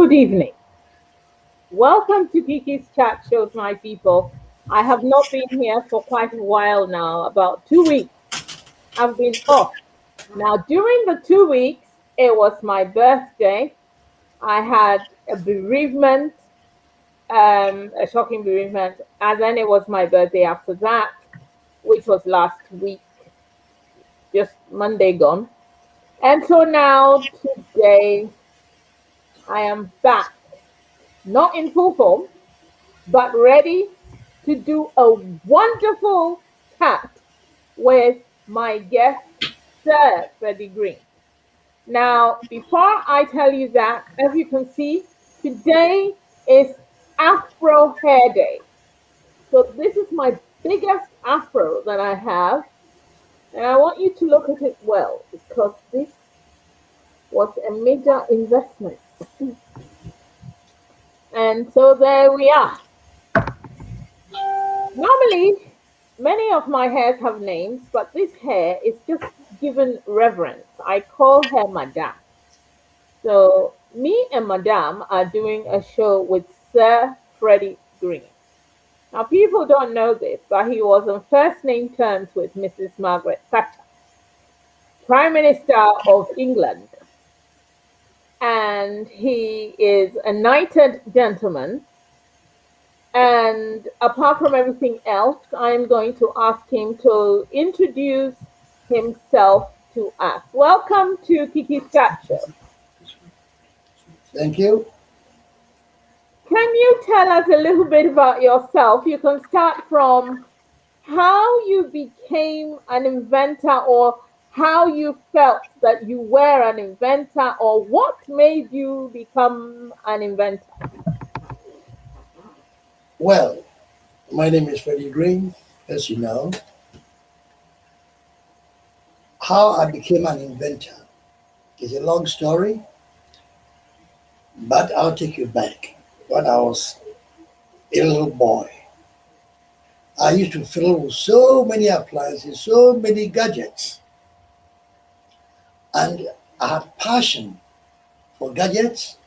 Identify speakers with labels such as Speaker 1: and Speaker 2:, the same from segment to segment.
Speaker 1: good evening. Welcome to KIKI'S chat shows, my people. I have not been here for quite a while now, about 2 weeks. I've been off. Now, during the 2 weeks, it was my birthday. I had a bereavement, a shocking bereavement, and then it was my birthday after that, which was last week, just Monday gone. And so now, today, I am back, not in full form, but ready to do a wonderful chat with my guest, Sir Freddie Green. Now, before I tell you that, as you can see, today is Afro Hair Day. So this is my biggest afro that I have, and I want you to look at it well because this was a major investment. And so there we are. Normally, many of my hairs have names, but this hair is just given reverence. I call her Madame. So me and Madame are doing a show with Sir Freddie Green. Now, people don't know this, but he was on first name terms with Mrs. Margaret Thatcher, Prime Minister of England. And he is a knighted gentleman. And apart from everything else, I'm going to ask him to introduce himself to us. Welcome to KIKI'S chat show.
Speaker 2: Thank you.
Speaker 1: Can you tell us a little bit about yourself? You can start from how you became an inventor, or how you felt that you were an inventor, or what made you become an inventor.
Speaker 2: Well, my name is Freddie Green, as you know. How I became an inventor is a long story, but I'll take you back. When I was a little boy, I used to fiddle with so many appliances, so many gadgets. And I had passion for gadgets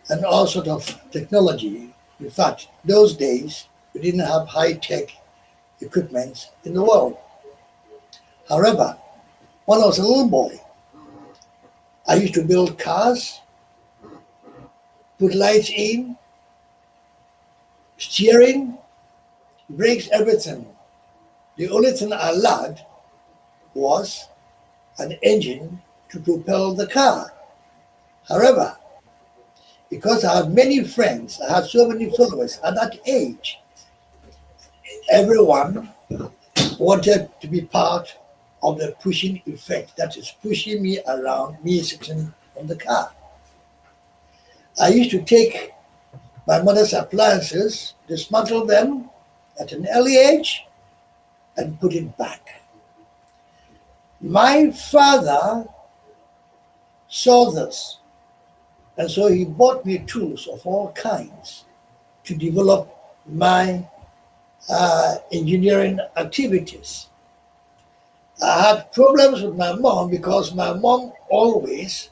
Speaker 2: and all sorts of technology. In fact, those days, we didn't have high-tech equipment in the world. However, when I was a little boy, I used to build cars, put lights in, steering, brakes, everything. The only thing I lacked was an engine to propel the car. However, because I had many friends, I had so many followers at that age, everyone wanted to be part of the pushing effect, that is pushing me around, me sitting on the car. I used to take my mother's appliances, dismantle them at an early age, and put it back. My father saw this, and so he bought me tools of all kinds to develop my engineering activities. I had problems with my mom because my mom always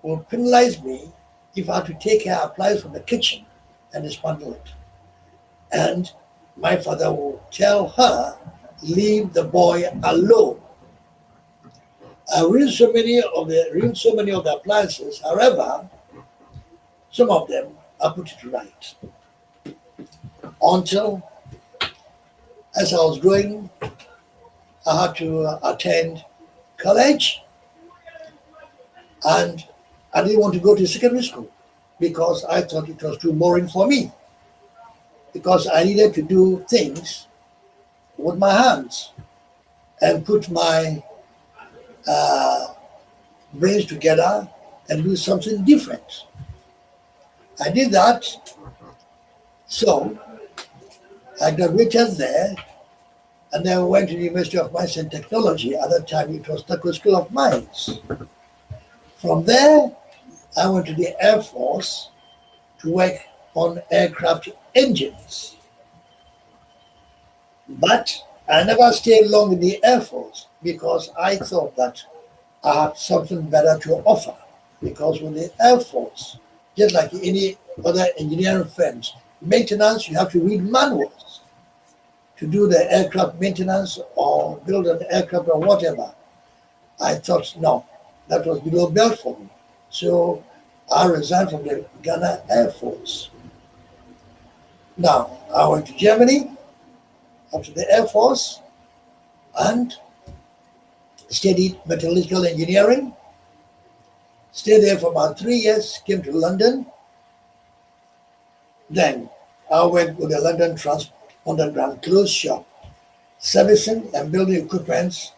Speaker 2: would penalize me if I had to take her appliance from the kitchen and dismantle it. And my father would tell her, leave the boy alone. I ruined so many of the appliances. However, some of them I put it right. Until, as I was growing, I had to attend college, and I didn't want to go to secondary school because I thought it was too boring for me, because I needed to do things with my hands and put my brains together and do something different. I did that, so I graduated there, and then went to the University of Mines and Technology. At that time, it was Taco School of Mines. From there, I went to the Air Force to work on aircraft engines. But I never stayed long in the Air Force because I thought that I had something better to offer. Because with the Air Force, just like any other engineering firms. Maintenance, you have to read manuals to do the aircraft maintenance or build an aircraft or whatever. I thought, no, that was below belt for me. So I resigned from the Ghana Air Force. Now, I went to Germany, up to the Air Force, and studied metallurgical engineering. Stayed there for about 3 years, came to London. Then I went with the London Transport Underground Clothes Shop, servicing and building equipment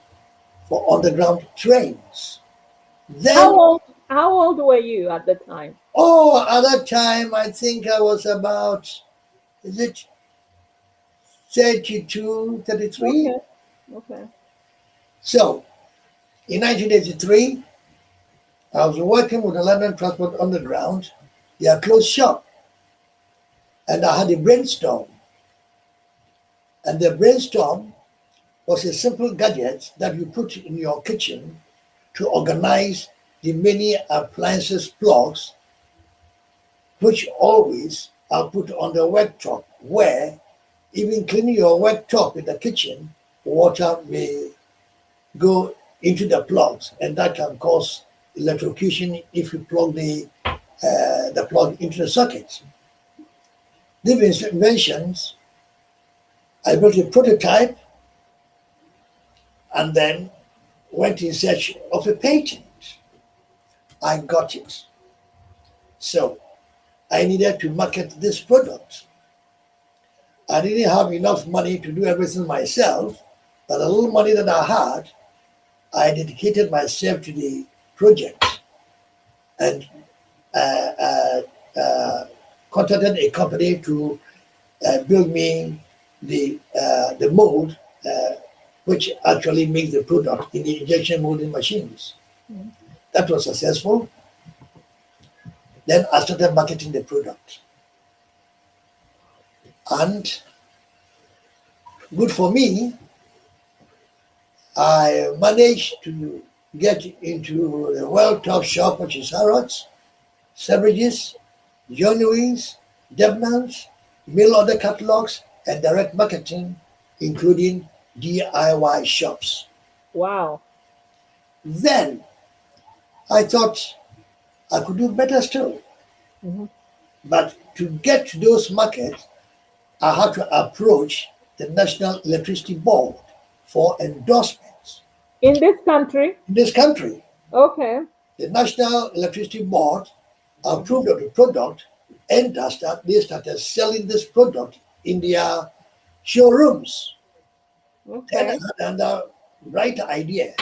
Speaker 2: for underground trains. Then,
Speaker 1: How old were you at the time?
Speaker 2: at that time, I think I was about, is it 32, 33?
Speaker 1: Okay. Okay.
Speaker 2: So, in 1983, I was working with the London Transport Underground, their clothes shop, and I had a brainstorm. And the brainstorm was a simple gadget that you put in your kitchen to organize the many appliances plugs, which always are put on the worktop, where even cleaning your worktop in the kitchen, water may go into the plugs, and that can cause electrocution if you plug the plug into the socket. These inventions, I built a prototype and then went in search of a patent. I got it. So I needed to market this product. I didn't have enough money to do everything myself, but the little money that I had, I dedicated myself to the project and contacted a company to build me the mold, which actually makes the product in the injection molding machines.
Speaker 1: Mm.
Speaker 2: That was successful. Then I started marketing the product. And good for me, I managed to get into the world top shop, which is Harrods, Selfridges, Johnny's, Debenhams, mail order catalogs, and direct marketing, including DIY shops.
Speaker 1: Wow.
Speaker 2: Then I thought I could do better still.
Speaker 1: Mm-hmm.
Speaker 2: But to get to those markets, I had to approach the National Electricity Board for endorsements.
Speaker 1: In this country?
Speaker 2: In this country,
Speaker 1: Okay.
Speaker 2: the National Electricity Board approved of the product, and they started selling this product in their showrooms. Then I
Speaker 1: Okay.
Speaker 2: had another bright idea.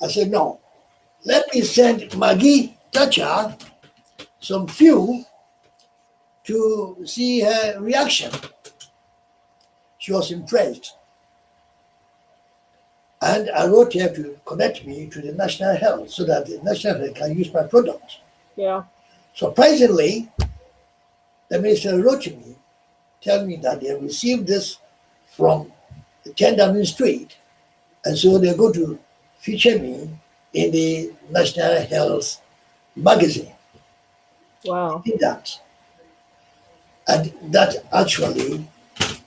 Speaker 2: I said, no, let me send Maggie Thatcher some fuel to see her reaction. She was impressed. And I wrote her to connect me to the National Health so that the National Health can use my product.
Speaker 1: Yeah.
Speaker 2: Surprisingly, the minister wrote to me, telling me that they received this from the 10 Downing Street, and so they're going to feature me in the National Health magazine.
Speaker 1: Wow.
Speaker 2: I did that. And that actually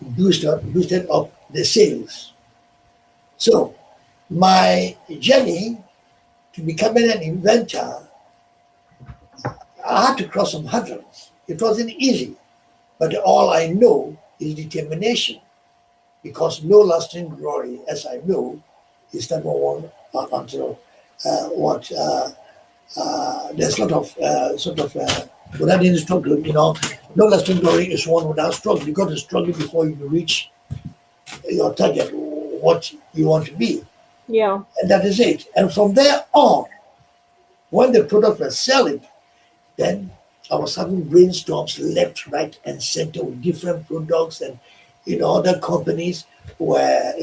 Speaker 2: boosted up the sales. So my journey to becoming an inventor, I had to cross some hurdles. It wasn't easy, but all I know is determination, because no lasting glory, as I know, is never won until there's a lot of without any struggle, no lasting glory is won without struggle. You got to struggle before you reach your target, what you want to be.
Speaker 1: Yeah.
Speaker 2: And that is it. And from there on, when the product was selling, then I was having brainstorms left, right, and center with different products and other companies where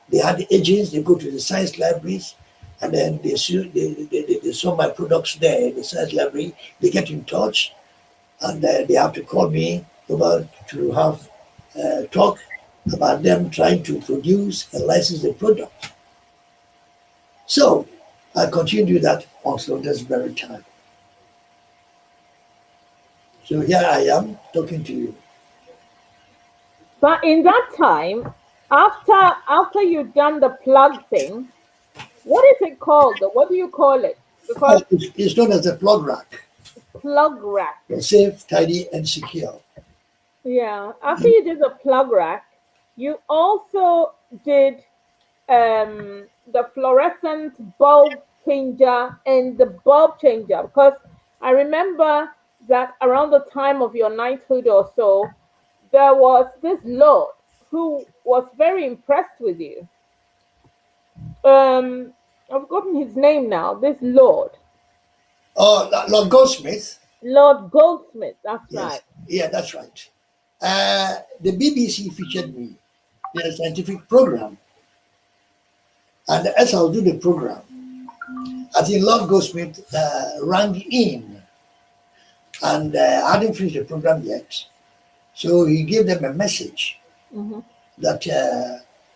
Speaker 2: they had the agents. They go to the science libraries, and then they saw my products there in the science library. They get in touch, and they have to call me over to have talk about them trying to produce and license the product. So I continue that until this very time. So here I am talking to you.
Speaker 1: But in that time, after you've done the plug thing, what is it called? What do you call it? Because
Speaker 2: It's known as the plug rack.
Speaker 1: plug rack.
Speaker 2: Safe, tidy, and secure.
Speaker 1: Yeah. After you did the plug rack, you also did the fluorescent bulb changer and the bulb changer, because I remember that around the time of your knighthood or so, there was this lord who was very impressed with you. I've forgotten his name now. This lord,
Speaker 2: Oh, Lord Goldsmith.
Speaker 1: Lord Goldsmith. That's
Speaker 2: Yes,
Speaker 1: right.
Speaker 2: yeah, that's right. The BBC featured me in a scientific program, and as I was doing the program, I think Lord Goldsmith rang in, and I hadn't finished the program yet, so he gave them a message
Speaker 1: Mm-hmm.
Speaker 2: that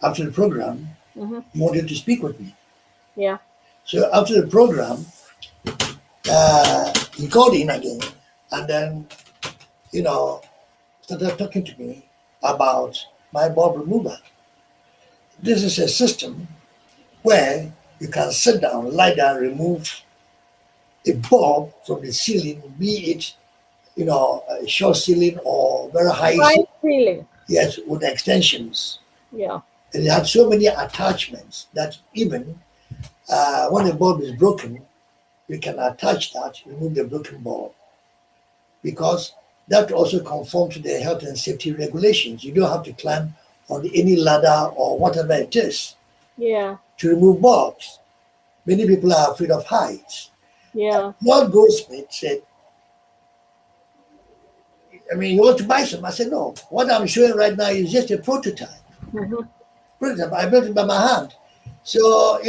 Speaker 2: after the program,
Speaker 1: Mm-hmm.
Speaker 2: he wanted to speak with me.
Speaker 1: Yeah.
Speaker 2: So after the program, he called in again, and then started talking to me about my bulb remover. This is a system where you can sit down, lie down, remove a bulb from the ceiling, be it a short ceiling or very high
Speaker 1: High
Speaker 2: ceiling,
Speaker 1: ceiling.
Speaker 2: yes, with extensions.
Speaker 1: Yeah.
Speaker 2: And it had so many attachments that even when a bulb is broken, you can attach that, remove the broken bulb, because that also conforms to the health and safety regulations. You don't have to climb on any ladder or whatever it is
Speaker 1: Yeah.
Speaker 2: to remove bulbs. Many people are afraid of heights.
Speaker 1: Yeah.
Speaker 2: Lord Goldsmith said, you want to buy some? I said, no. What I'm showing right now is just a prototype.
Speaker 1: Mm-hmm.
Speaker 2: Prototype. I built it by my hand. So,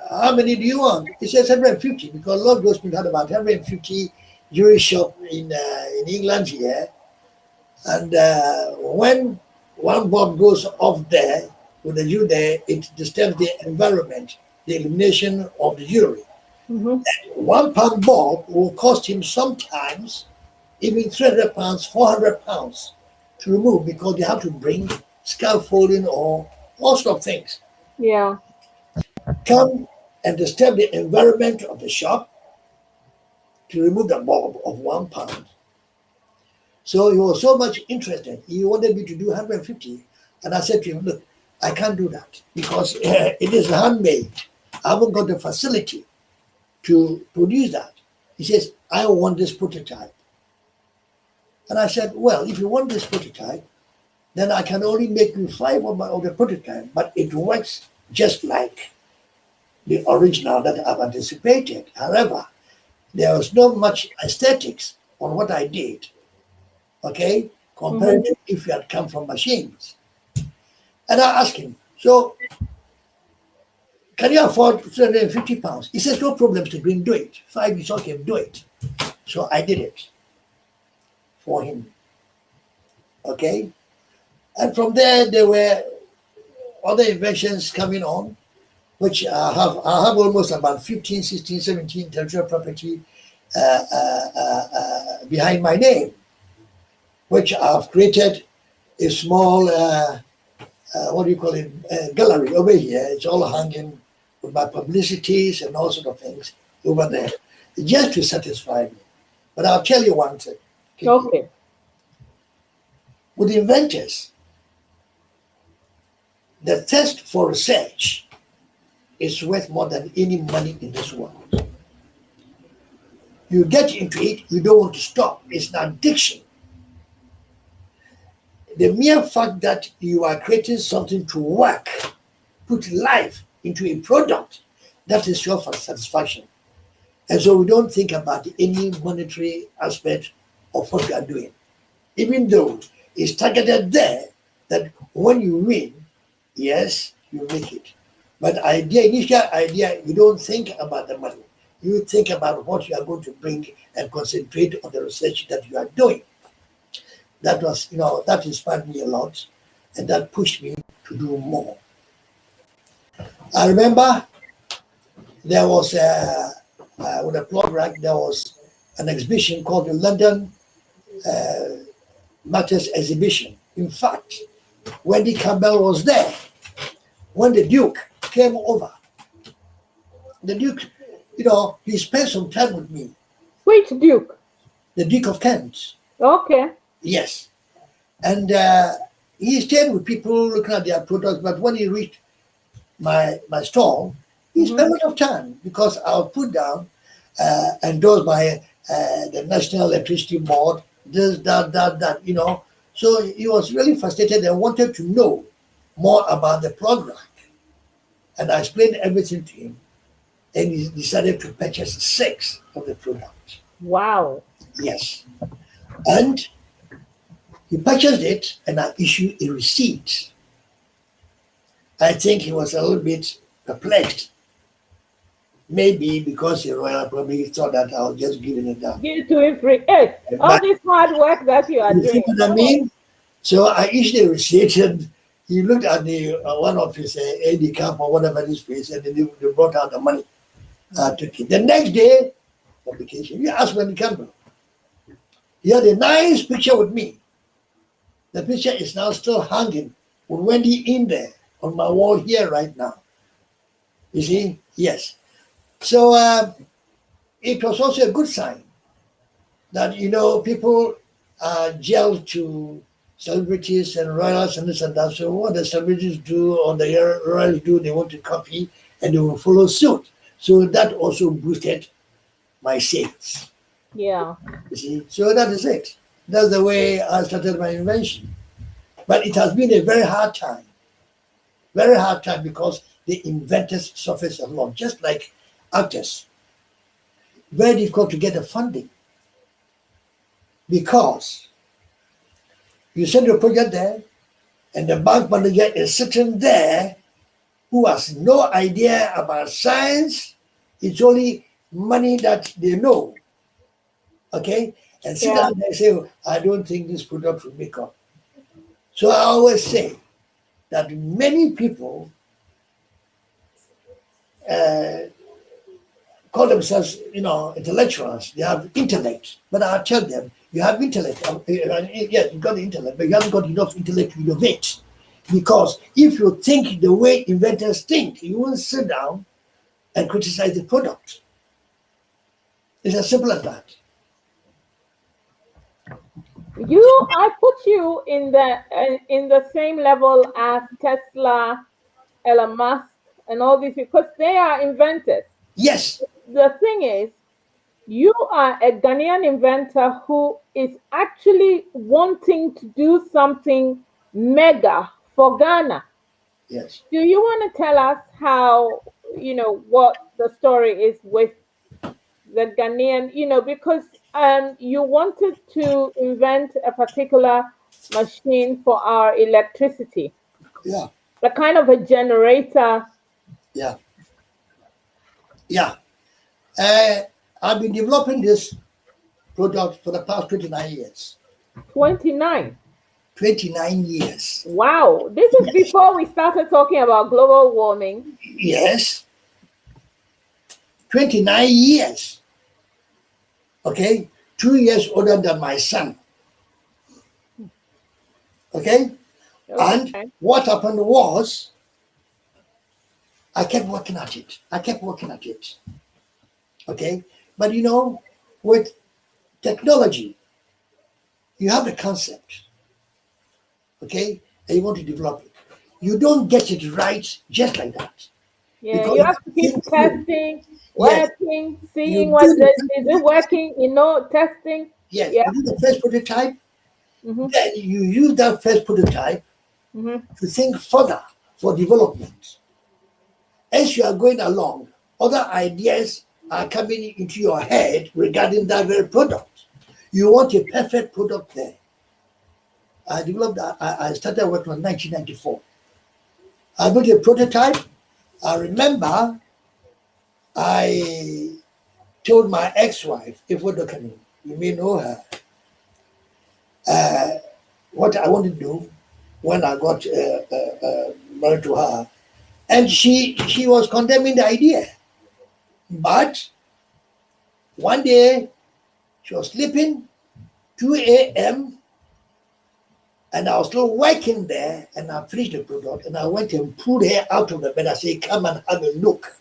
Speaker 2: how many do you want? He says 150, because Lord Goldsmith had about 150 jewelry shop in England here. And when one bulb goes off there with the jewelry there, it disturbs the environment, the illumination of the jewelry.
Speaker 1: Mm-hmm.
Speaker 2: £1 bulb will cost him sometimes even £300, £400 to remove, because they have to bring scaffolding or all sorts of things.
Speaker 1: Yeah.
Speaker 2: Come and disturb the environment of the shop to remove the bulb of £1. So he was so much interested. He wanted me to do 150. And I said to him, look, I can't do that because it is handmade. I haven't got the facility to produce that. He says, I want this prototype. And I said, well, if you want this prototype, then I can only make you 5 of the prototype, but it works just like the original that I've anticipated. However, there was not much aesthetics on what I did, okay, compared to if you had come from machines. And I asked him, so can you afford £350? He says, no problem, Mr. Green, do it. 5 is okay, do it. So I did it for him, okay? And from there were other inventions coming on, which I have almost about 15, 16, 17 intellectual property behind my name, which I've created a small, gallery over here. It's all hanging with my publicities and all sort of things over there, just to satisfy me. But I'll tell you one thing.
Speaker 1: Okay.
Speaker 2: With inventors, the thirst for research is worth more than any money in this world. You get into it, you don't want to stop. It's an addiction. The mere fact that you are creating something to work, put life into a product, that is your satisfaction. And so we don't think about any monetary aspect of what you are doing. Even though it's targeted there, that when you win, yes, you make it. But initial idea, you don't think about the money. You think about what you are going to bring and concentrate on the research that you are doing. That was, that inspired me a lot, and that pushed me to do more. I remember there was with a plug rack, there was an exhibition called the London Matters Exhibition. In fact, Wendy Campbell was there when the Duke came over. The Duke, he spent some time with me.
Speaker 1: Which Duke?
Speaker 2: The Duke of Kent.
Speaker 1: Okay.
Speaker 2: Yes. And he stayed with people looking at their products, but when he reached my stall, he spent a lot of time because I'll put down endorsed by the National Electricity Board, this, that. So he was really frustrated and wanted to know more about the program. And I explained everything to him, and he decided to purchase 6 of the products.
Speaker 1: Wow.
Speaker 2: Yes. And he purchased it, and I issued a receipt. I think he was a little bit perplexed. Maybe because the royal probably thought that I was just giving it down.
Speaker 1: Give it to him free. Hey, all this hard work that you are
Speaker 2: You
Speaker 1: doing.
Speaker 2: see what I mean? So I issued a receipt, and he looked at the one of his AD camp or whatever his face, and then they brought out the money. Took it. The next day, publication. You asked when he came. He had a nice picture with me. The picture is now still hanging with Wendy in there on my wall here right now. You see? Yes. So it was also a good sign that, people are gelled to celebrities and royals and this and that. So what the celebrities do or the royals do, they want to copy and they will follow suit. So that also boosted my sales.
Speaker 1: Yeah.
Speaker 2: You see? So that is it. That's the way I started my invention. But it has been a very hard time. Very hard time because the inventors suffer a lot, just like actors. Very difficult to get the funding because you send your project there and the bank manager is sitting there who has no idea about science. It's only money that they know. Okay? And sit down there and say, I don't think this product will make up. So I always say that many people call themselves, intellectuals. They have intellect. But I tell them, you have intellect. Yes, you got the intellect, but you haven't got enough intellect to innovate. Because if you think the way inventors think, you won't sit down and criticize the product. It's as simple as that.
Speaker 1: I put you in the same level as Tesla, Elon Musk, and all these because they are inventors.
Speaker 2: Yes.
Speaker 1: The thing is, you are a Ghanaian inventor who is actually wanting to do something mega for Ghana.
Speaker 2: Yes.
Speaker 1: Do you want to tell us how, what the story is with the Ghanaian, because you wanted to invent a particular machine for our electricity.
Speaker 2: Yeah.
Speaker 1: A kind of a generator.
Speaker 2: Yeah. Yeah. I've been developing this product for the past 29 years.
Speaker 1: 29.
Speaker 2: 29 years.
Speaker 1: Wow. This is before we started talking about global warming.
Speaker 2: Yes. 29 years. Okay? 2 years older than my son. Okay? And what happened was, I kept working at it. Okay? But with technology, you have the concept. Okay? And you want to develop it. You don't get it right just like that.
Speaker 1: Yeah, you have to keep testing, working, seeing is it working, testing.
Speaker 2: Yes, you do the first prototype, then you use that first prototype to think further for development. As you are going along, other ideas are coming into your head regarding that very product. You want a perfect product there. I developed that. I started working in 1994. I built a prototype. I remember I told my ex-wife, if we're looking, you may know her, what I wanted to do when I got married to her. And she was condemning the idea. But one day, She was sleeping 2 a.m. and I was still working there, and I finished the product, and I went and pulled her out of the bed. I said, come and have a look.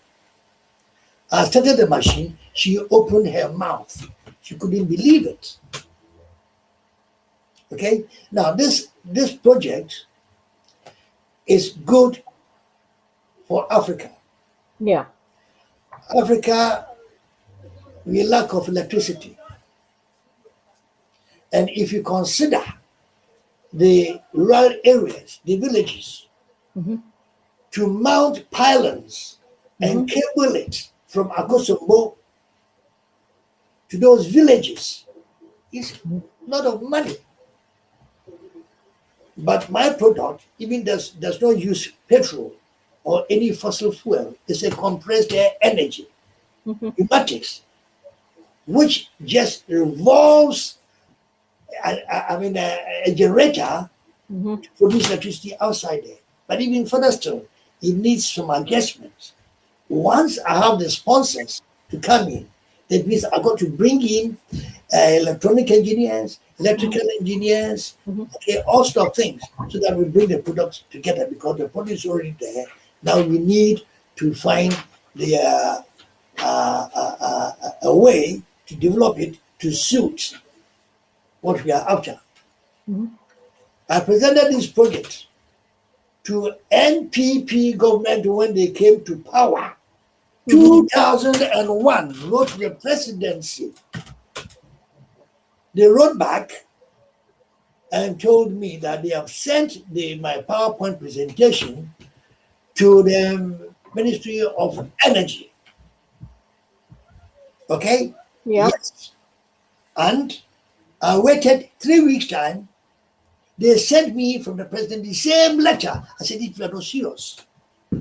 Speaker 2: I started the machine. She opened her mouth. She couldn't believe it. Okay? Now, this project is good for Africa.
Speaker 1: Yeah.
Speaker 2: Africa, we lack of electricity. And if you consider the rural areas, the villages, to mount pylons and cable it from Akosombo to those villages is a lot of money. But my product even does not use petrol or any fossil fuel. It's a compressed air energy, pneumatics, which just revolves a generator to produce electricity outside there. But even further still, it needs some adjustments. Once I have the sponsors to come in, that means I've got to bring in electronic engineers, electrical engineers, okay, all sorts of things, so that we bring the products together, because the product is already there. Now we need to find a way to develop it to suit what we are after. I presented this project to NPP government when they came to power. 2001, wrote the presidency. They wrote back and told me that they have sent my PowerPoint presentation to the Ministry of Energy. Okay?
Speaker 1: Yeah.
Speaker 2: Yes. And I waited 3 weeks' time. They sent me from the president the same letter. I said, if you are not serious,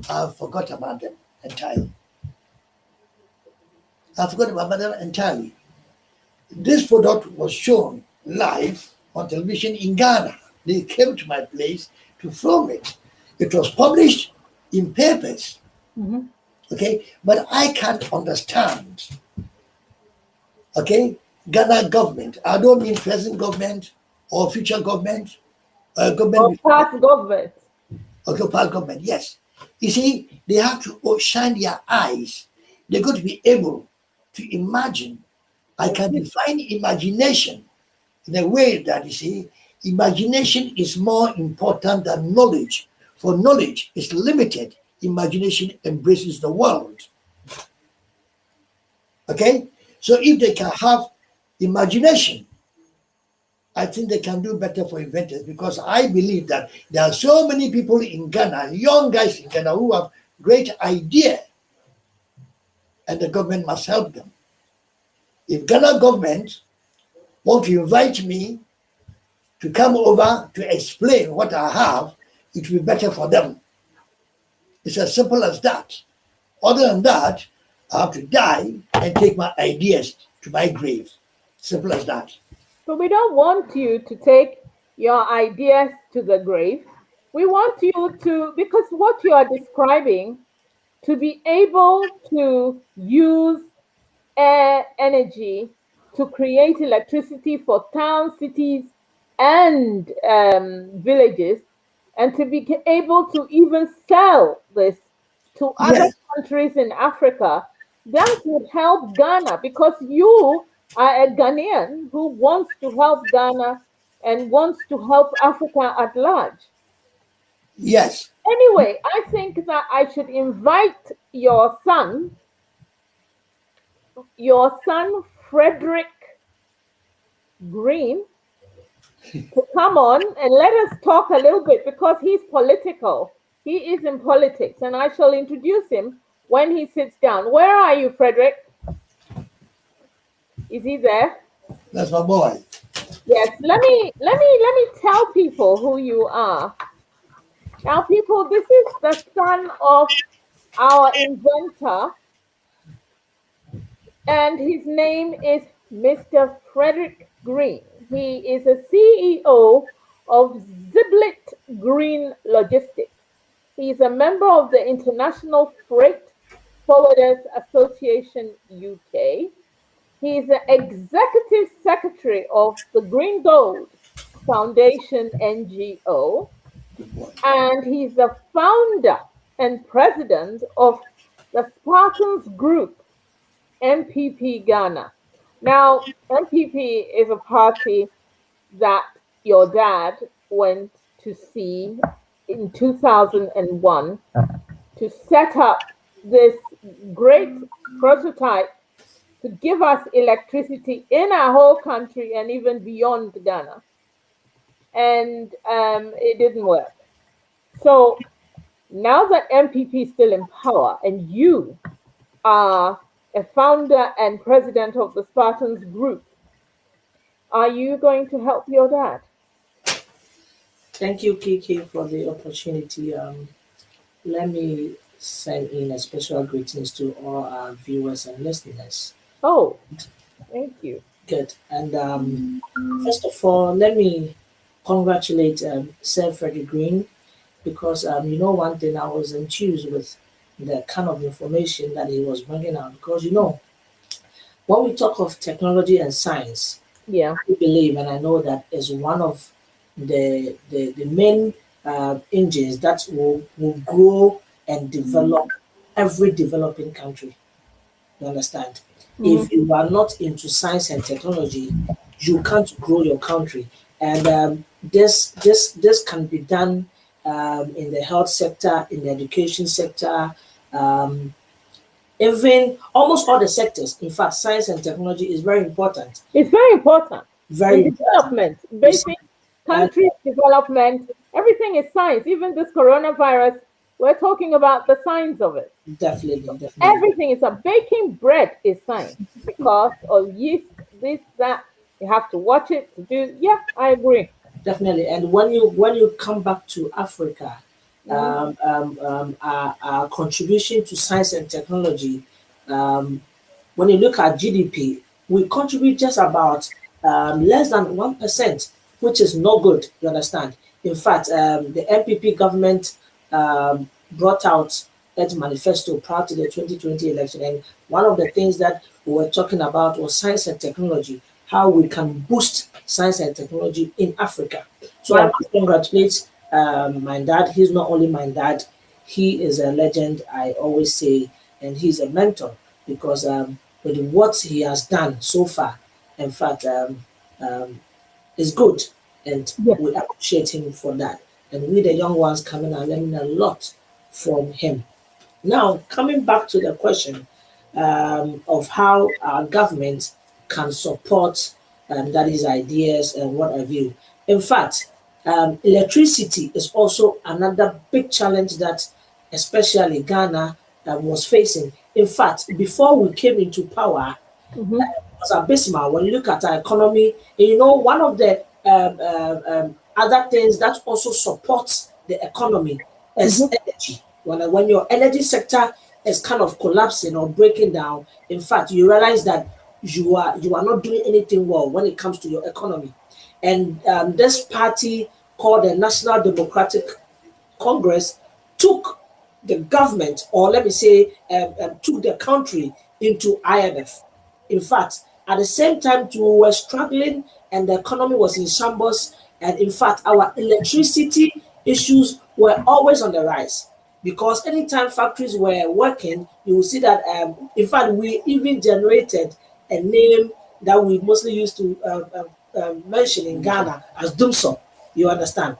Speaker 2: I forgot about them entirely. This product was shown live on television in Ghana. They came to my place to film it. It was published in papers. Okay, but I can't understand. Okay, Ghana government. I don't mean present government or future government.
Speaker 1: Or past government.
Speaker 2: Okay, past government. Yes. You see, they have to shine their eyes. They're going to be able to imagine. I can define imagination in a way that, you see, imagination is more important than knowledge. For knowledge is limited. Imagination embraces the world. Okay? So if they can have imagination, I think they can do better for inventors, because I believe that there are so many people in Ghana, young guys in Ghana, who have great idea, and the government must help them. If Ghana government want to invite me to come over to explain what I have, it will be better for them. It's as simple as that. Other than that, I have to die and take my ideas to my grave. Simple as that.
Speaker 1: So we don't want you to take your ideas to the grave. We want you to, because what you are describing, to be able to use air energy to create electricity for towns, cities, and villages, and to be able to even sell this to other
Speaker 2: Yes,
Speaker 1: countries in Africa. That would help Ghana, because you are a Ghanaian who wants to help Ghana and wants to help Africa at large.
Speaker 2: yes,
Speaker 1: Anyway, I think that I should invite your son Frederick Green, to come on and let us talk a little bit, because he's political. He is in politics, and I shall introduce him when he sits down. Where are you, Frederick? Is he there?
Speaker 2: that's my boy.
Speaker 1: Yes. Let me tell people who you are. Now, people, this is the son of our inventor, and his name is Mr. Frederick Green. He is a CEO of Ziblit Green Logistics. He is a member of the International Freight Forwarders Association UK. He's the executive secretary of the Green Gold Foundation NGO,
Speaker 2: Good boy.
Speaker 1: and he's the founder and president of the Spartans Group, MPP Ghana. Now, MPP is a party that your dad went to see in 2001 to set up this great prototype to give us electricity in our whole country and even beyond Ghana. And it didn't work. So now that MPP is still in power and you are a founder and president of the Spartans Group, are you going to help your dad?
Speaker 3: Thank you, Kiki, for the opportunity. Let me send in a special greetings to all our viewers and listeners.
Speaker 1: Oh, thank you.
Speaker 3: Good. And first of all, let me congratulate Sir Freddie Green because one thing, I was enthused with the kind of information that he was bringing out. Because when we talk of technology and science,
Speaker 1: Yeah.
Speaker 3: I believe and I know that is one of the main engines that will grow and develop every developing country. You understand?
Speaker 1: Mhm.
Speaker 3: If you are not into science and technology, you can't grow your country. And this can be done in the health sector, in the education sector, um, even almost all the sectors. In fact, science and technology is very important.
Speaker 1: It's very important
Speaker 3: Very
Speaker 1: in
Speaker 3: important.
Speaker 1: development,
Speaker 3: You see,
Speaker 1: basic
Speaker 3: and
Speaker 1: country development. Everything is science. Even this coronavirus, we're talking about the science of it.
Speaker 3: definitely, definitely.
Speaker 1: Everything is a baking bread is science because of yeast, this, that. You have to watch it to do. Yeah, I agree.
Speaker 3: Definitely. And when you come back to Africa,
Speaker 1: Mm.
Speaker 3: our contribution to science and technology, um, when you look at GDP, we contribute just about less than 1%, which is not good. You understand? In fact, the MPP government brought out its manifesto prior to the 2020 election, and one of the things that we were talking about was science and technology, how we can boost science and technology in Africa. So I
Speaker 1: Yeah.
Speaker 3: must congratulate my dad. He's not only my dad, he is a legend, I always say, and he's a mentor because with what he has done so far, in fact, um, is good, and
Speaker 1: Yes.
Speaker 3: we appreciate him for that. And we, the young ones, coming are learning a lot from him. Now, coming back to the question of how our government can support that is ideas and what have you. In fact, electricity is also another big challenge that especially Ghana was facing. In fact, before we came into power,
Speaker 1: Hmm.
Speaker 3: was abysmal. When you look at our economy, and one of the other things that also supports the economy is
Speaker 1: Hmm.
Speaker 3: energy. When your energy sector is kind of collapsing or breaking down, in fact, you realize that you are not doing anything well when it comes to your economy. And this party called the National Democratic Congress took the government, or let me say, took the country into IMF. In fact, at the same time, too, we were struggling and the economy was in shambles. And in fact, our electricity issues were always on the rise because anytime factories were working, you will see that, in fact, we even generated a name that we mostly used to mention in Ghana as Dumsor. You understand?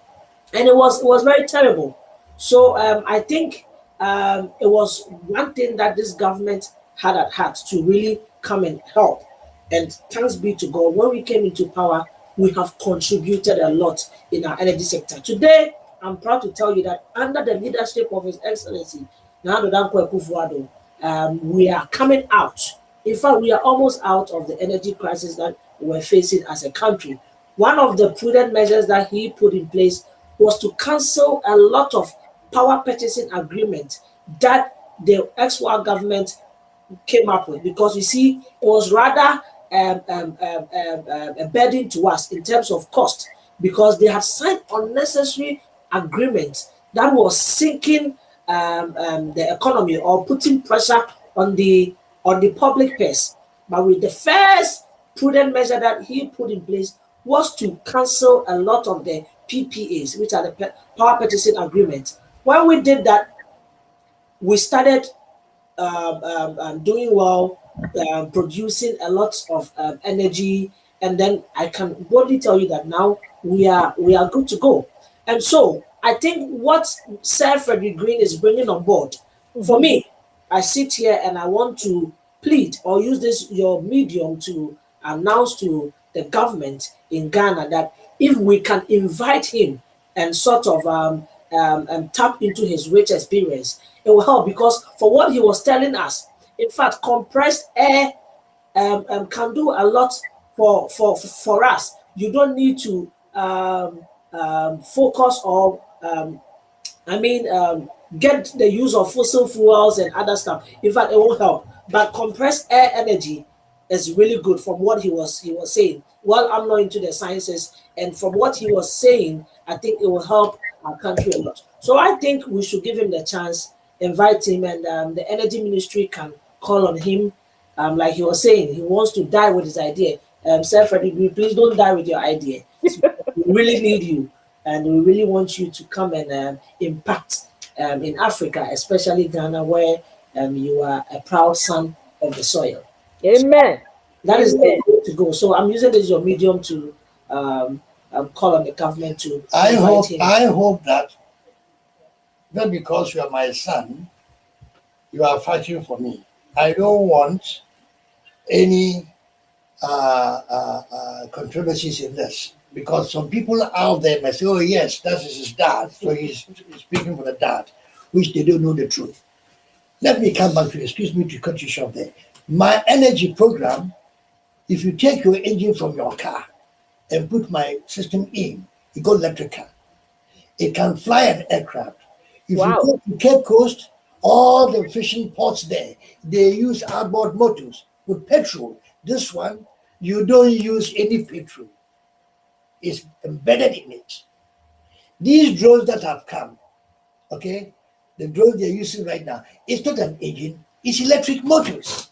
Speaker 3: And it was very terrible. So I think it was one thing that this government had at heart to really come and help. And thanks be to God, when we came into power, we have contributed a lot in our energy sector. Today, I'm proud to tell you that under the leadership of His Excellency, Nana Dankwa Akufo-Addo, we are coming out. In fact, we are almost out of the energy crisis that we're facing as a country. One of the prudent measures that he put in place was to cancel a lot of power purchasing agreements that the ex-war government came up with, because you see, it was rather a burden to us in terms of cost, because they had signed unnecessary agreements that was sinking the economy or putting pressure on the public purse. But with the first prudent measure that he put in place was to cancel a lot of the PPAs, which are the power purchasing agreements. When we did that, we started doing well, producing a lot of energy, and then I can boldly tell you that now we are good to go. And so I think what Sir Freddie Green is bringing on board, for me, I sit here and I want to plead or use this your medium to announce to the government in Ghana that if we can invite him and sort of tap into his rich experience, it will help because for what he was telling us, in fact, compressed air can do a lot for us. You don't need to focus or get the use of fossil fuels and other stuff. In fact, it won't help. But compressed air energy is really good from what he was saying. Well, I'm not into the sciences, and from what he was saying, I think it will help our country a lot. So I think we should give him the chance, invite him, and the energy ministry can call on him. Like he was saying, he wants to die with his idea. Sir Freddie, please don't die with your idea. We really need you, and we really want you to come and impact in Africa, especially Ghana, where you are a proud son of the soil.
Speaker 1: Amen.
Speaker 3: That is
Speaker 1: Amen.
Speaker 3: the way to go. So I'm using this as your medium to call on the government to invite him.
Speaker 2: I hope that not because you are my son, you are fighting for me. I don't want any controversies in this because some people out there may say, "Oh yes, that is his dad," so he's speaking for the dad, which they don't know the truth. Let me come back to, excuse me to cut you short there. My energy program, if you take your engine from your car and put my system in, it goes electrical. It can fly an aircraft. If
Speaker 1: Wow.
Speaker 2: you go to Cape Coast, all the fishing ports there, they use outboard motors with petrol. This one, you don't use any petrol. It's embedded in it. These drones that have come, okay, the drones they're using right now, it's not an engine, it's electric motors.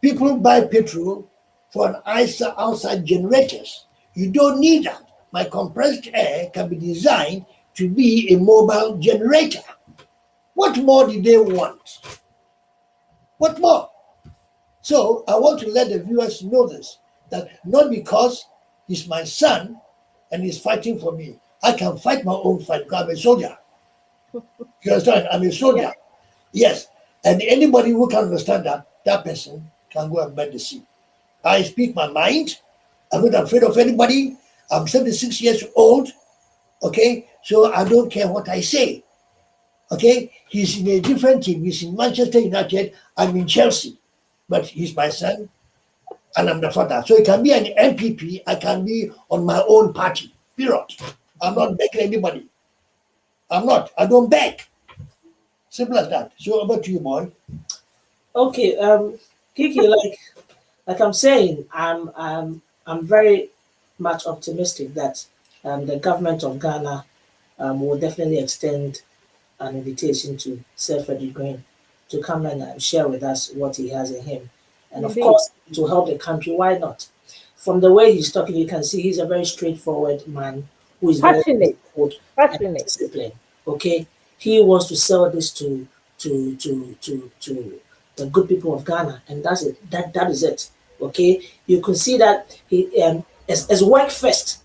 Speaker 2: People buy petrol for an outside generators. You don't need that. My compressed air can be designed to be a mobile generator. What more do they want? What more? So I want to let the viewers know this, that not because he's my son and he's fighting for me, I can fight my own fight because I'm a soldier. You understand? I'm a soldier. Yes. And anybody who can understand that, that person can go and bend the sea. I speak my mind. I'm not afraid of anybody. I'm 76 years old. Okay? So I don't care what I say. Okay? He's in a different team. He's in Manchester United. I'm in Chelsea. But he's my son and I'm the father. So it can be an MPP. I can be on my own party. Period. I'm not begging anybody. I'm not. I don't beg. Simple as that. So over to you, boy.
Speaker 3: Okay, Kiki, like I'm saying, I'm very much optimistic that the government of Ghana will definitely extend an invitation to Sir Freddie Green to come and share with us what he has in him, and of
Speaker 1: Indeed.
Speaker 3: course to help the country. Why not? From the way he's talking, you can see he's a very straightforward man who is very
Speaker 1: Passionate.
Speaker 3: good and
Speaker 1: Passionate.
Speaker 3: disciplined. Okay, he wants to sell this to the good people of Ghana, and that's it. That is it. Okay, you can see that he as work first.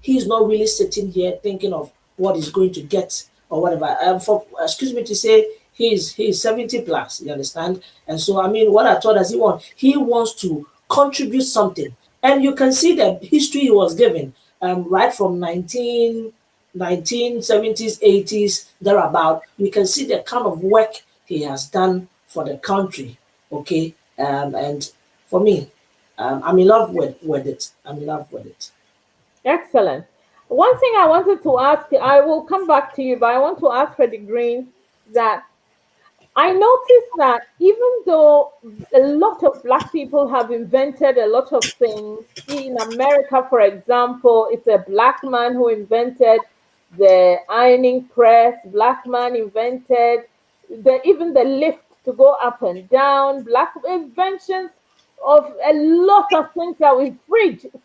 Speaker 3: He's not really sitting here thinking of what he's going to get or whatever. For excuse me to say, he's 70 plus. You understand? And so I mean, what I thought does he want? He wants to contribute something, and you can see the history he was given right from 1970s, 80s, thereabout. You can see the kind of work he has done for the country. Okay, and for me, I'm in love with it. I'm in love with it.
Speaker 1: Excellent. One thing I wanted to ask, I will come back to you, but I want to ask Freddie Green that I noticed that even though a lot of Black people have invented a lot of things, in America, for example, it's a Black man who invented the ironing press, Black man invented even the lift to go up and down, black inventions of a lot of things that we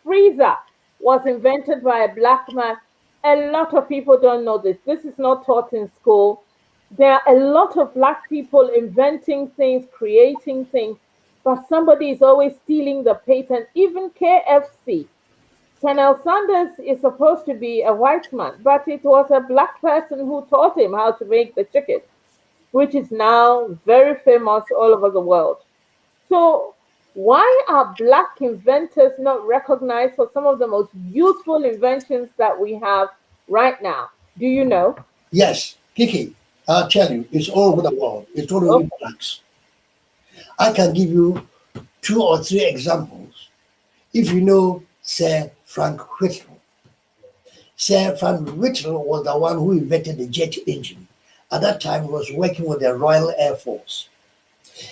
Speaker 1: freezer was invented by a black man. A lot of people don't know this. This is not taught in school. There are a lot of black people inventing things, creating things, but somebody is always stealing the patent. Even KFC. Colonel Sanders is supposed to be a white man, but it was a black person who taught him how to make the chicken, which is now very famous all over the world. So, why are black inventors not recognized for some of the most useful inventions that we have right now? Do you know?
Speaker 2: Yes, Kiki, I'll tell you, it's all over the world. It's all over
Speaker 1: Okay.
Speaker 2: the blacks. I can give you 2 or 3 examples. If you know Sir Frank Whittle. Sir Frank Whittle was the one who invented the jet engine. At that time, he was working with the Royal Air Force.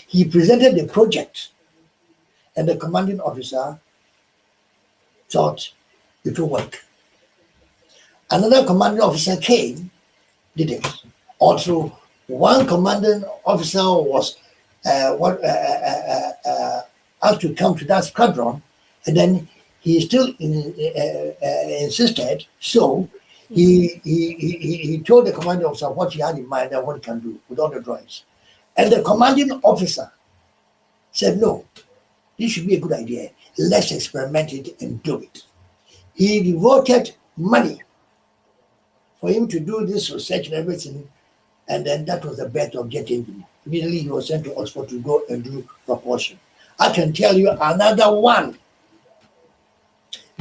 Speaker 2: He presented the project, and the commanding officer thought it would work. Another commanding officer came, did it. Also, one commanding officer was asked to come to that squadron, and then he still insisted. So he told the commanding officer what he had in mind and what he can do with all the drawings. And the commanding officer said, "No, this should be a good idea. Let's experiment it and do it." He devoted money for him to do this research and everything. And then that was the birth of jet engine. Immediately he was sent to Oxford to go and do propulsion. I can tell you another one.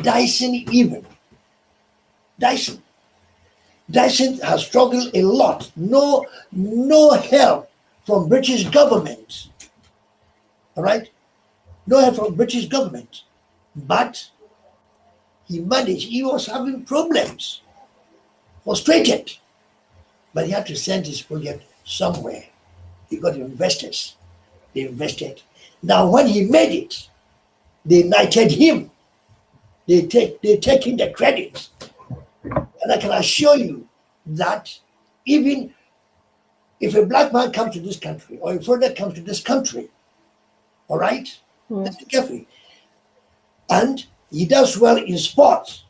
Speaker 2: Dyson even. Dyson. Dyson has struggled a lot. No help from British government. All right? No help from British government. But he managed. He was having problems. Frustrated. But he had to send his project somewhere. He got investors. They invested. Now, when he made it, they knighted him. They take him the credit. And I can assure you that even if a black man comes to this country or a foreigner comes to this country, all right, let's be careful. And he does well in sports.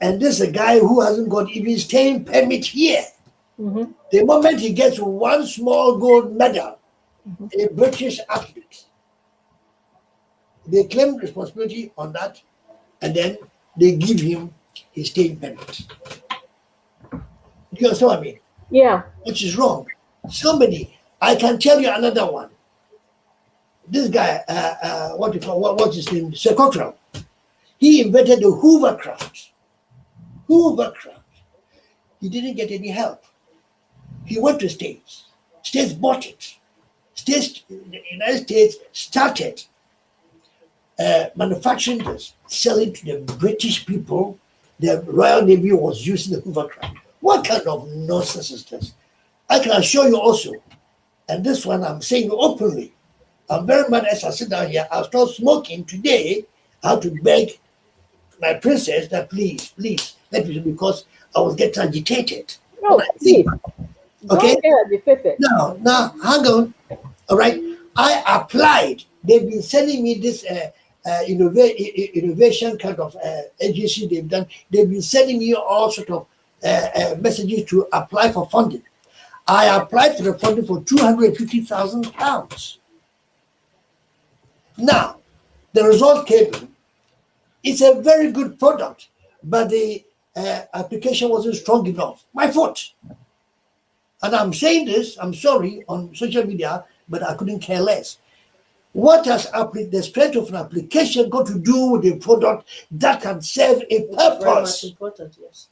Speaker 2: And this is a guy who hasn't got even staying permit here.
Speaker 1: Mm-hmm.
Speaker 2: The moment he gets one small gold medal, a British athlete, they claim responsibility on that, and then they give him his staying permit. Do you understand what I mean?
Speaker 1: Yeah.
Speaker 2: Which is wrong. Somebody, I can tell you another one. This guy, what's his name? Sir Cochrane. He invented the Hoovercraft. Hoovercraft. He didn't get any help. He went to States. States bought it. The United States started manufacturing this, selling to the British people. The Royal Navy was using the Hoovercraft. What kind of nonsense is this? I can assure you also, and this one I'm saying openly, I'm very mad as I sit down here. I'll start smoking today. I have to beg my princess that please, let me, because I was getting agitated.
Speaker 1: No, please.
Speaker 2: Okay.
Speaker 1: Don't get agitated.
Speaker 2: Now, hang on. All right. I applied. They've been sending me this innovation kind of agency they've done. They've been sending me all sort of messages to apply for funding. I applied for the funding for £250,000. Now, the result came in. It's a very good product, but the application wasn't strong enough. My fault. And I'm saying this, I'm sorry, on social media, but I couldn't care less. What has the strength of an application got to do with a product that can serve a purpose?
Speaker 3: Very much important, yes.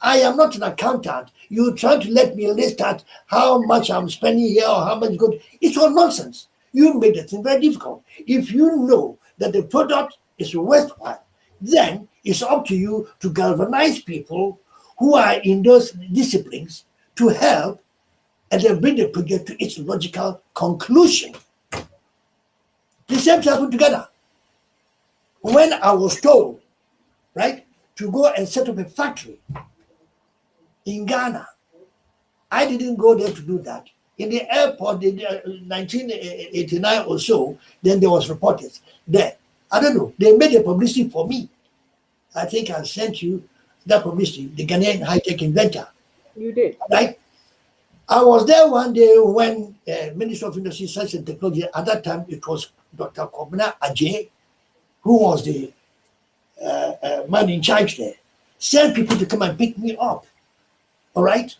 Speaker 2: I am not an accountant. You trying to let me list out how much I'm spending here or how much good. It's all nonsense. You made the thing very difficult. If you know that the product is worthwhile, then it's up to you to galvanize people who are in those disciplines to help and then bring the project to its logical conclusion. The same thing happened together. When I was told, right, to go and set up a factory in Ghana, I didn't go there to do that. in the airport in 1989 or so. Then there was reporters there. I don't know. They made a publicity for me. I think I sent you that publicity, the Ghanaian high-tech inventor.
Speaker 1: You did.
Speaker 2: Right? I was there one day when Minister of Industry, Science and Technology, at that time it was Dr. Kobna Ajay, who was the man in charge there, sent people to come and pick me up, all right,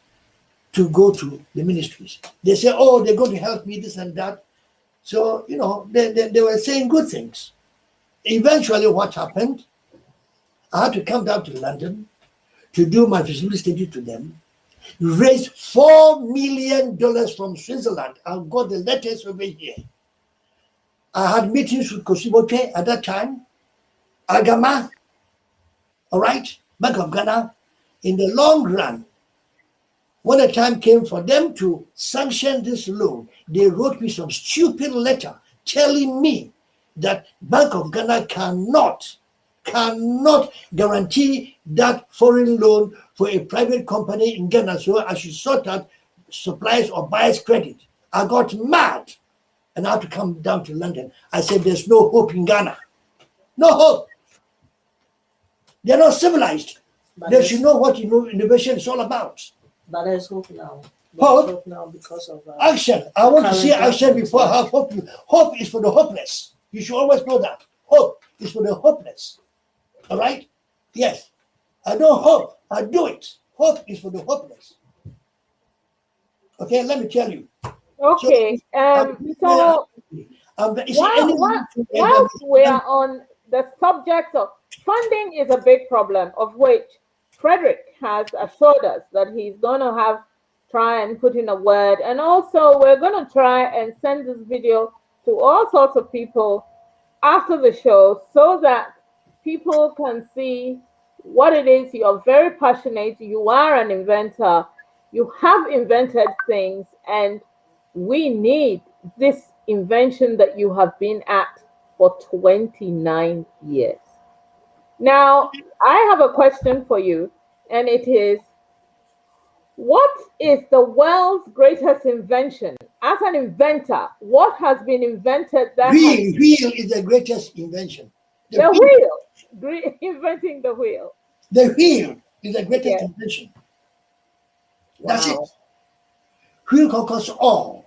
Speaker 2: to go to the ministries. They say, oh, they're going to help me, this and that. So, you know, they were saying good things. Eventually, what happened, I had to come down to London to do my feasibility study to them, raised $4 million from Switzerland. I've got the letters over here. I had meetings with Kosibote at that time, Agama, all right, Bank of Ghana. In the long run, when the time came for them to sanction this loan, they wrote me some stupid letter telling me that Bank of Ghana cannot guarantee that foreign loan for a private company in Ghana, so I should sort out suppliers or buyers credit. I got mad and I had to come down to London. I said, there's no hope in Ghana. No hope. They're not civilized.
Speaker 3: But
Speaker 2: They should know what innovation is all about.
Speaker 3: But there's hope now.
Speaker 2: Hope?
Speaker 3: There's hope now because of
Speaker 2: Action. I want to see
Speaker 3: current
Speaker 2: action before I have
Speaker 3: government.
Speaker 2: hope. Hope is for the hopeless. You should always know that. Hope is for the hopeless. All right? Yes. I don't hope. I do it. Hope is for the hopeless. Okay, let me tell you.
Speaker 1: Okay. So whilst we are on the subject of funding, is a big problem, of which Frederick has assured us that he's going to try and put in a word. And also, we're going to try and send this video to all sorts of people after the show so that people can see what it is. You're very passionate. You are an inventor. You have invented things, and we need this invention that you have been at for 29 years. Now, I have a question for you, and it is, what is the world's greatest invention? As an inventor, what has been invented that
Speaker 2: wheel is the greatest invention.
Speaker 1: The wheel. Inventing the wheel.
Speaker 2: The wheel is the greatest invention. That's it. Wheel conquers all.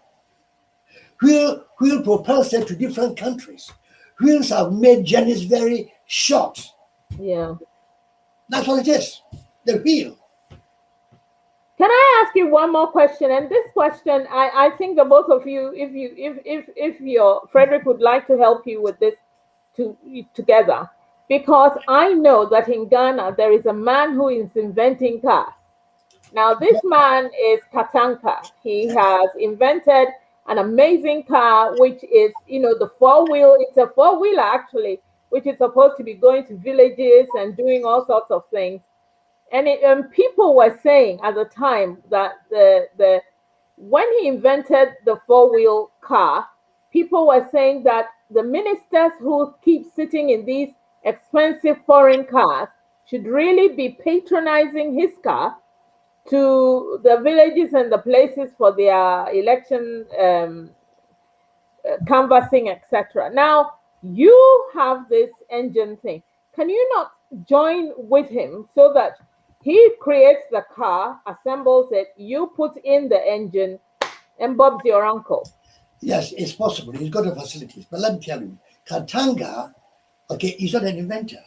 Speaker 2: Wheel propels them to different countries. Wheels have made journeys very short.
Speaker 1: Yeah.
Speaker 2: That's what it is. The wheel.
Speaker 1: Can I ask you one more question? And this question, I think the both of you, if your Frederick would like to help you with this together, because I know that in Ghana there is a man who is inventing cars. Now this man is Katanka. He has invented an amazing car, which is, the four-wheel. It's a four-wheeler actually, which is supposed to be going to villages and doing all sorts of things. And people were saying at the time that when he invented the four-wheel car, people were saying that the ministers who keep sitting in these expensive foreign cars should really be patronizing his car to the villages and the places for their election canvassing, etc. Now, you have this engine thing. Can you not join with him so that he creates the car, assembles it, you put in the engine, and Bob's your uncle?
Speaker 2: Yes, it's possible. He's got the facilities. But let me tell you, Katanga, okay, he's not an inventor.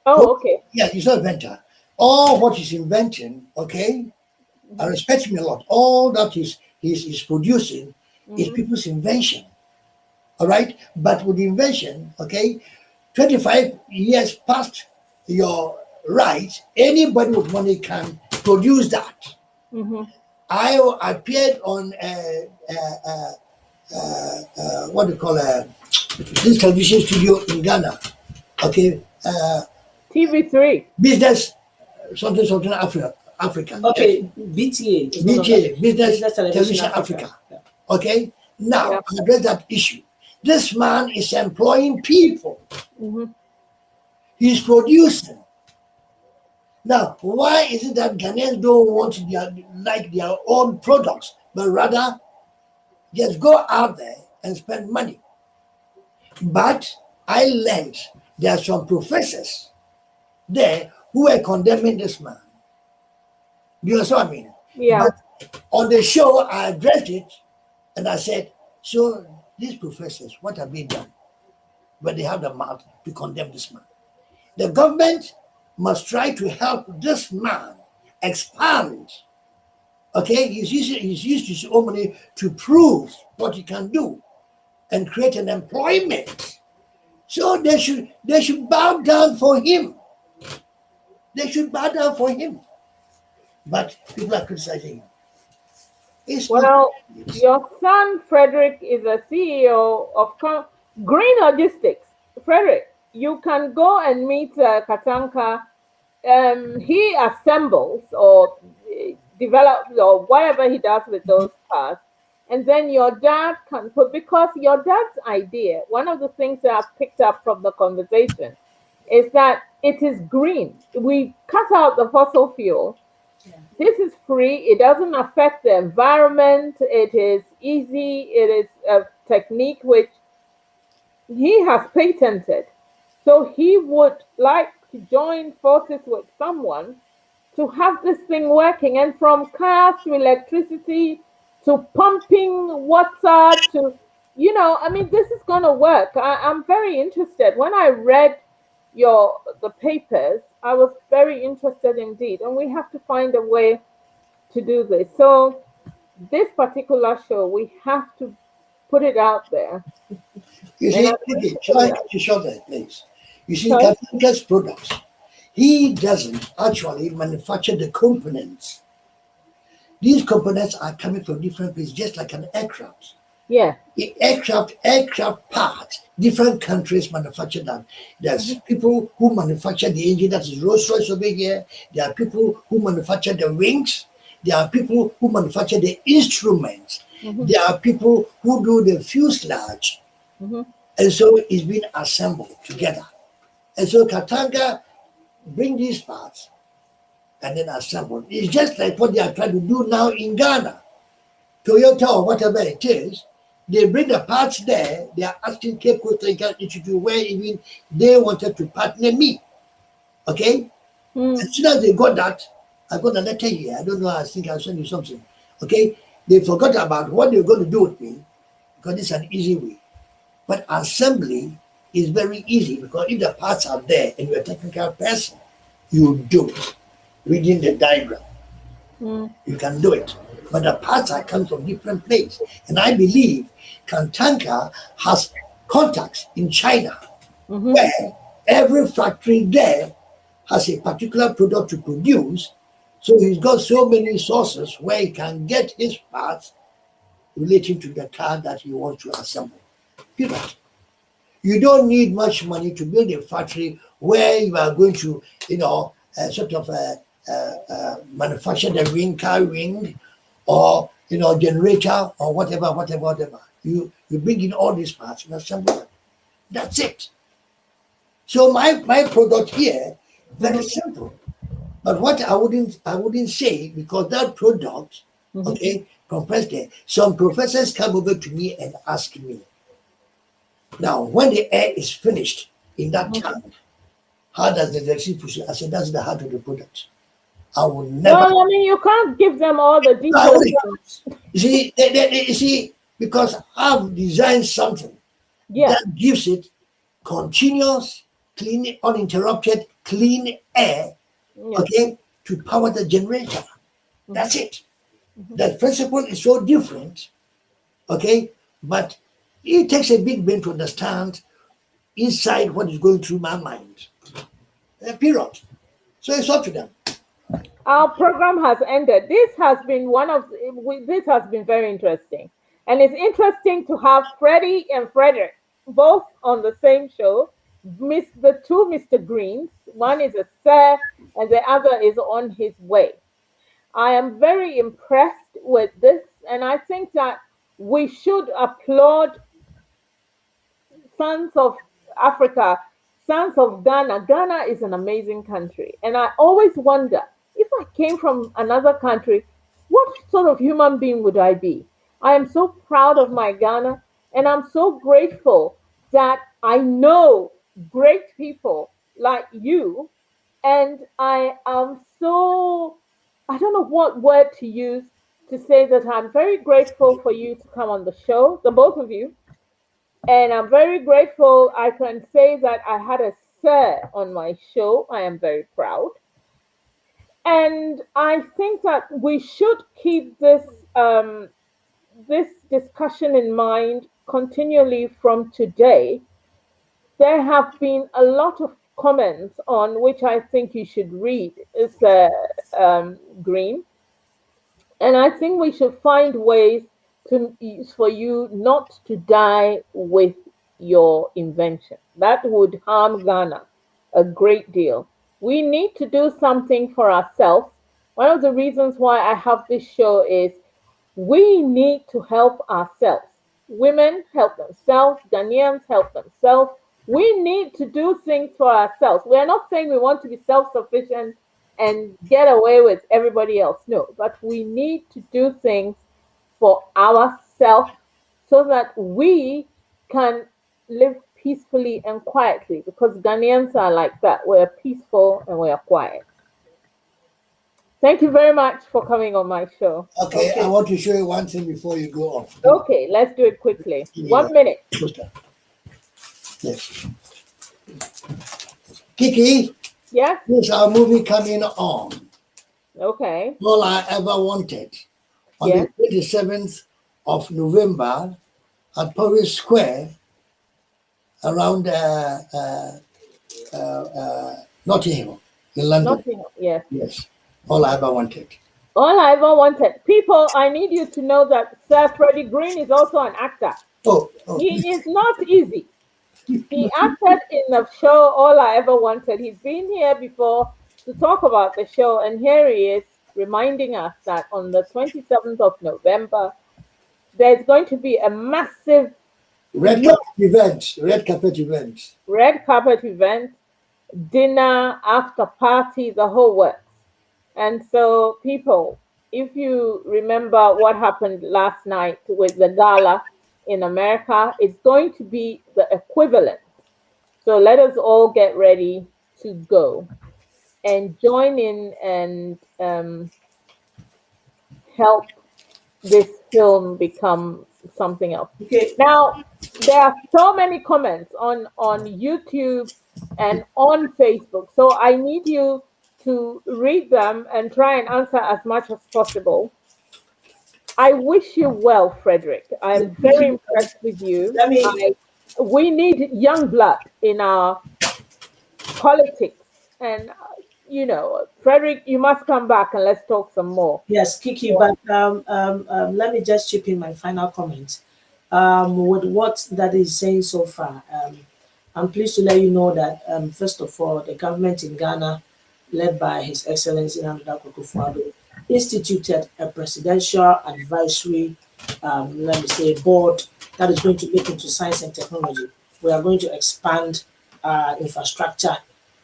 Speaker 1: Oh, okay.
Speaker 2: Yeah, he's not an inventor. All what he's inventing, okay, I respect him a lot. All that he's producing is people's invention. All right? But with invention, okay, 25 years past your right, anybody with money can produce that. I appeared on what do you call this television studio in Ghana, okay?
Speaker 1: TV3.
Speaker 2: Business something Africa.
Speaker 3: Okay, BTA.
Speaker 2: Business Television Africa.
Speaker 3: Yeah.
Speaker 2: Okay? Now, I address that issue. This man is employing people. He's producing. Now, why is it that Ghanaians don't want their own products, but rather Just go out there and spend money. But I learned there are some professors there who are condemning this man. You understand what I mean?
Speaker 1: Yeah.
Speaker 2: But on the show, I addressed it and I said, so these professors, what have they done when they have the mouth to condemn this man? The government must try to help this man expand. Okay, he's used his own money to prove what he can do and create an employment. So they should bow down for him. They should bow down for him. But people are criticizing him. It's
Speaker 1: Well,
Speaker 2: not,
Speaker 1: your son Frederick is a CEO of Green Logistics. Frederick, you can go and meet Katanka. He assembles or develops or whatever he does with those cars. And then your dad can put, because your dad's idea, one of the things that I've picked up from the conversation is that it is green. We cut out the fossil fuel. This is free. It doesn't affect the environment. It is easy. It is a technique which he has patented. So he would like to join forces with someone to have this thing working. And from cars to electricity to pumping water to, I mean, this is going to work. I'm very interested. When I read the papers, I was very interested indeed. And we have to find a way to do this. So this particular show, we have to put it out there.
Speaker 2: you
Speaker 1: And
Speaker 2: see, shall I cut you short there, please? You see, Katanka's products, he doesn't actually manufacture the components. These components are coming from different places, just like an aircraft.
Speaker 1: Yeah.
Speaker 2: Aircraft parts, different countries manufacture them. There's people who manufacture the engine, that is Rolls Royce over here. There are people who manufacture the wings. There are people who manufacture the instruments. There are people who do the fuselage. And so it's been assembled together. And so Katanga bring these parts and then assemble. It's just like what they are trying to do now in Ghana. Toyota or whatever it is, they bring the parts there. They are asking Cape Coast Institute where even they wanted to partner me. Okay? As soon as they got that, I got a letter here. I don't know, I think I'll send you something. Okay? They forgot about what they were going to do with me because it's an easy way. But assembly is very easy because if the parts are there and you're a technical person, you do it. Reading the diagram, you can do it. But the parts are coming from different places. And I believe Kantanka has contacts in China where every factory there has a particular product to produce. So he's got so many sources where he can get his parts relating to the car that he wants to assemble. Period. You don't need much money to build a factory where you are going to, manufacture the car ring, or generator or whatever. You bring in all these parts and assemble them. That's it. So my product here, very simple. But what I wouldn't say, because that product, okay, compressed air. Some professors come over to me and ask me, now when the air is finished in that tank, how does the electricity push it? I said, that's the heart of the product. I will never.
Speaker 1: Well, I mean, you can't give them all the details.
Speaker 2: You see, because I've designed something that gives it continuous, clean, uninterrupted, clean air, okay, to power the generator. That's it. The principle is so different, okay, but it takes a big brain to understand inside what is going through my mind. Period. So it's up to them.
Speaker 1: Our program has ended. This has been very interesting. And it's interesting to have Freddie and Frederick both on the same show. The two Mr. Greens, one is a sir and the other is on his way. I am very impressed with this, and I think that we should applaud Sons of Africa, Sons of Ghana. Ghana is an amazing country. And I always wonder, if I came from another country, what sort of human being would I be? I am so proud of my Ghana, and I'm so grateful that I know great people like you. And I am so, I don't know what word to use to say that I'm very grateful for you to come on the show, the both of you. And I'm very grateful I can say that I had a sir on my show. I am very proud. And I think that we should keep this discussion in mind continually from today. There have been a lot of comments on which I think you should read. It's Green, and I think we should find ways to for you not to die with your invention. That would harm Ghana a great deal. We need to do something for ourselves. One of the reasons why I have this show is we need to help ourselves. Women help themselves, Ghanaians help themselves. We need to do things for ourselves. We're not saying we want to be self sufficient and get away with everybody else. No, but we need to do things for ourselves so that we can live peacefully and quietly because Ghanaians are like that. We're peaceful and we're quiet. Thank you very much for coming on my show.
Speaker 2: Okay, I want to show you one thing before you go off.
Speaker 1: Okay, let's do it quickly. 1 minute.
Speaker 2: Yes. Kiki,
Speaker 1: Yes?
Speaker 2: this is our movie coming on.
Speaker 1: Okay.
Speaker 2: All I Ever Wanted. On
Speaker 1: Yes.
Speaker 2: the 27th of November at Powis Square around Notting Hill in London.
Speaker 1: Nothing. Yes.
Speaker 2: Yes. All I Ever Wanted.
Speaker 1: All I ever wanted. People, I need you to know that Sir Freddie Green is also an actor.
Speaker 2: Oh.
Speaker 1: He is not easy. He acted in the show All I Ever Wanted. He's been here before to talk about the show, and here he is reminding us that on the 27th of November, there's going to be a massive
Speaker 2: Red carpet event,
Speaker 1: dinner, after party, the whole works. And so, people, if you remember what happened last night with the gala in America, it's going to be the equivalent. So let us all get ready to go and join in and help this film become something else.
Speaker 3: Okay.
Speaker 1: Now, there are so many comments on YouTube and on Facebook. So I need you to read them and try and answer as much as possible. I wish you well, Frederick. I'm very impressed with you. We need young blood in our politics. And, Frederick, you must come back and let's talk some more.
Speaker 3: Yes, Kiki, but let me just chip in my final comment. With what that is saying so far, I'm pleased to let you know that, first of all, the government in Ghana, led by His Excellency Nana Akufo-Addo, instituted a presidential advisory, board that is going to look into science and technology. We are going to expand infrastructure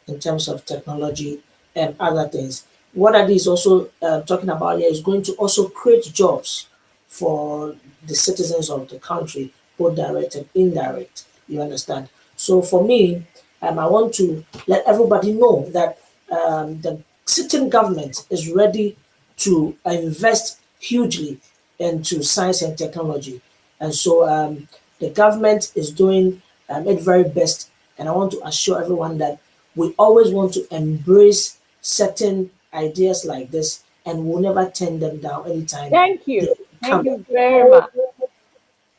Speaker 3: in terms of technology and other things. What that is also talking about here is going to also create jobs for the citizens of the country, both direct and indirect. You understand? So for me, I want to let everybody know that the sitting government is ready to invest hugely into science and technology. And so the government is doing its very best. And I want to assure everyone that we always want to embrace certain ideas like this and we'll never turn them down anytime.
Speaker 1: Thank you. Thank you very much.